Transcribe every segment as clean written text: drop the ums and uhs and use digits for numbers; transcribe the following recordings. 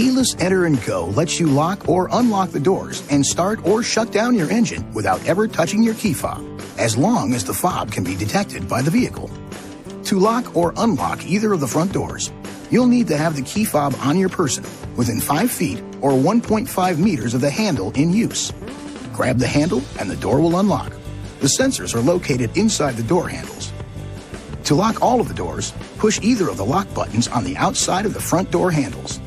Keyless Enter and Go lets you lock or unlock the doors and start or shut down your engine without ever touching your key fob, as long as the fob can be detected by the vehicle. To lock or unlock either of the front doors, you'll need to have the key fob on your person within 5 feet or 1.5 meters of the handle in use. Grab the handle and the door will unlock. The sensors are located inside the door handles. To lock all of the doors, push either of the lock buttons on the outside of the front door handles.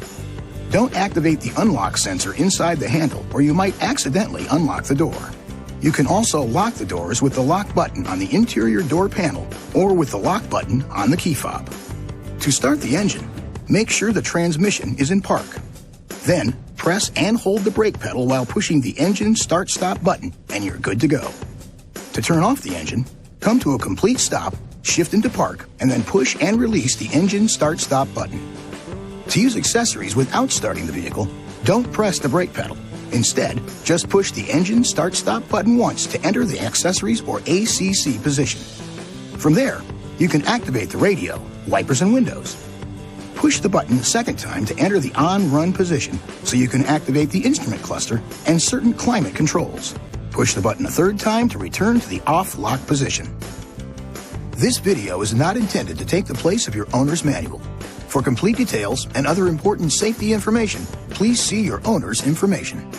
Don't activate the unlock sensor inside the handle or you might accidentally unlock the door. You can also lock the doors with the lock button on the interior door panel or with the lock button on the key fob. To start the engine, make sure the transmission is in park. Then, press and hold the brake pedal while pushing the engine start-stop button and you're good to go. To turn off the engine, come to a complete stop, shift into park, and then push and release the engine start-stop button. To use accessories without starting the vehicle, don't press the brake pedal. Instead, just push the engine start-stop button once to enter the accessories or ACC position. From there, you can activate the radio, wipers, and windows. Push the button a second time to enter the on-run position so you can activate the instrument cluster and certain climate controls. Push the button a third time to return to the off-lock position. This video is not intended to take the place of your owner's manual. For complete details and other important safety information, please see your owner's information.